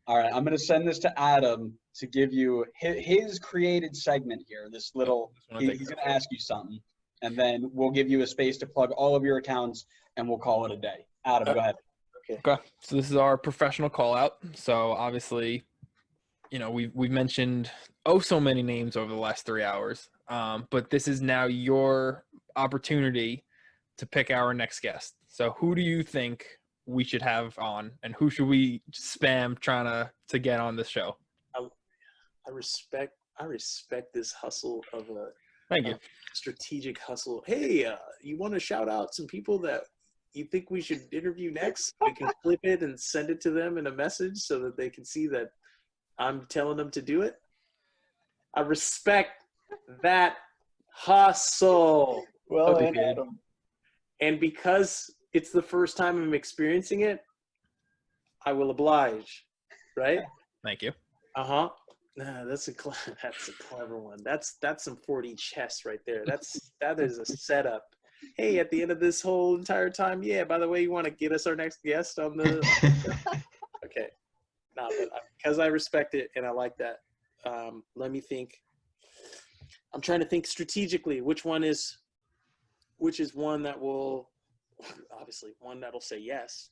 All right, I'm going to send this to Adam to give you his created segment here. This little, he's going to ask you something, and then we'll give you a space to plug all of your accounts, and we'll call it a day. Adam, go ahead. Okay. So this is our professional call out. So obviously, you know, we've mentioned so many names over the last 3 hours, but this is now your opportunity to pick our next guest. So who do you think we should have on, and who should we spam trying to get on this show? I respect this hustle of a Thank you. Strategic hustle. Hey, you want to shout out some people that you think we should interview next? We can clip it and send it to them in a message so that they can see that I'm telling them to do it. I respect that hustle. Well, Adam. And because it's the first time I'm experiencing it, I will oblige. Right? Thank you. Uh-huh. Nah, that's a clever one. That's some 4D chess right there. That is a setup. Hey, at the end of this whole entire time, yeah, by the way, you want to get us our next guest on the okay. No, but because I respect it and I like that, let me think. I'm trying to think strategically which is one that will, obviously one that'll say yes,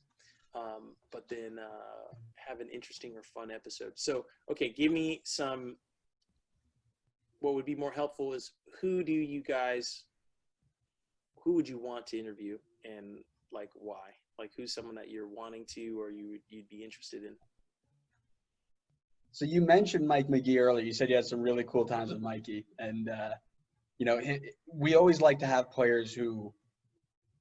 but then have an interesting or fun episode. So, okay, give me some. What would be more helpful is who would you want to interview and like why? Like who's someone that you're wanting to or you'd be interested in? So you mentioned Mike McGee earlier. You said you had some really cool times with Mikey, and you know, we always like to have players who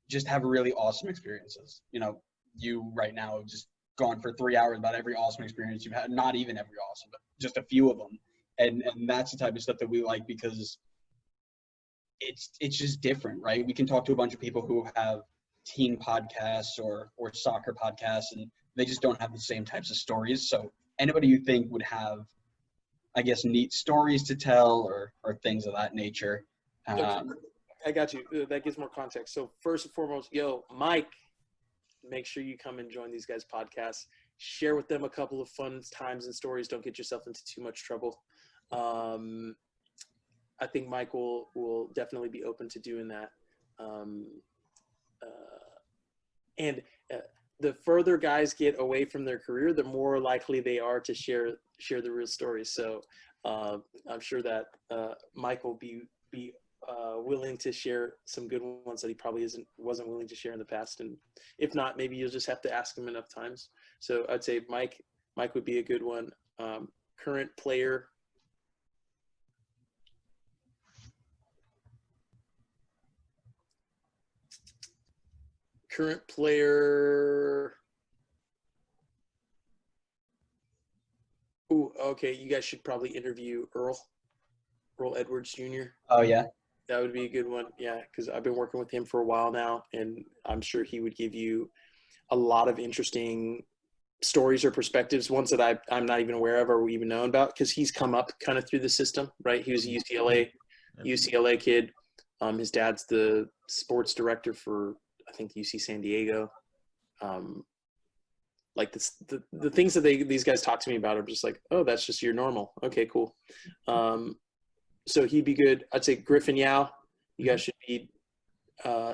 just have really awesome experiences. You know, you right now have just gone for 3 hours about every awesome experience you've had. Not even every awesome, but just a few of them, and that's the type of stuff that we like because it's just different, right? We can talk to a bunch of people who have team podcasts or soccer podcasts, and they just don't have the same types of stories. So anybody you think would have, I guess, neat stories to tell or things of that nature. I got you. That gives more context. So first and foremost, Mike, make sure you come and join these guys' podcasts. Share with them a couple of fun times and stories. Don't get yourself into too much trouble. I think Mike will definitely be open to doing that. And the further guys get away from their career, the more likely they are to share the real stories. So I'm sure that Mike will be willing to share some good ones that he probably wasn't willing to share in the past. And if not, maybe you'll just have to ask him enough times. So I'd say Mike would be a good one. Current player. Ooh, okay. You guys should probably interview Earl Edwards Jr. Oh, yeah. That would be a good one. Yeah, because I've been working with him for a while now, and I'm sure he would give you a lot of interesting stories or perspectives, ones that I'm not even aware of or even known about, because he's come up kind of through the system, right? He was a UCLA kid. His dad's the sports director for, I think, UC San Diego. Like the things that these guys talk to me about are just like, oh, that's just your normal. Okay, cool. So he'd be good. I'd say Griffin Yao. You guys should be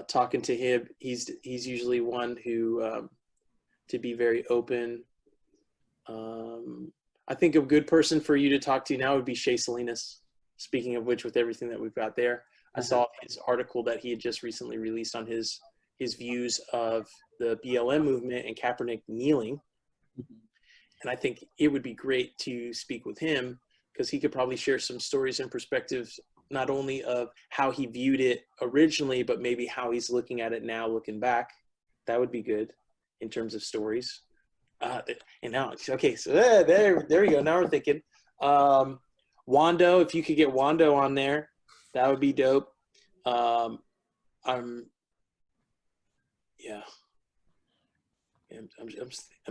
talking to him. He's usually one who to be very open. I think a good person for you to talk to now would be Shea Salinas. Speaking of which, with everything that we've got there, I saw his article that he had just recently released on his views of the BLM movement and Kaepernick kneeling. And I think it would be great to speak with him because he could probably share some stories and perspectives, not only of how he viewed it originally, but maybe how he's looking at it now, looking back. That would be good in terms of stories. And now, okay, so there we go. Now we're thinking. Wando, if you could get Wando on there, that would be dope. I'm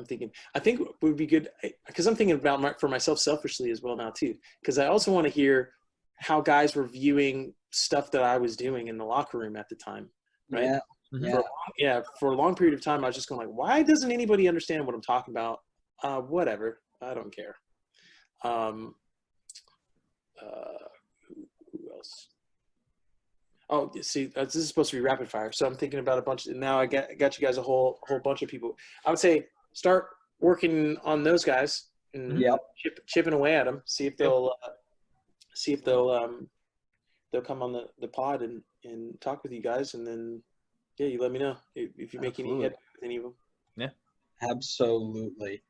thinking. I think it would be good because I'm thinking about for myself selfishly as well now too. Because I also want to hear how guys were viewing stuff that I was doing in the locker room at the time, right? Yeah. For a long period of time, I was just going like, why doesn't anybody understand what I'm talking about Whatever. I don't care. Who else? Oh, see, this is supposed to be rapid fire, so I'm thinking about a bunch. Now I got you guys a whole bunch of people. I would say start working on those guys and Yep. chipping away at them. See if they'll they'll come on the pod and talk with you guys, and then you let me know if you make any Absolutely. head with any of them. Absolutely.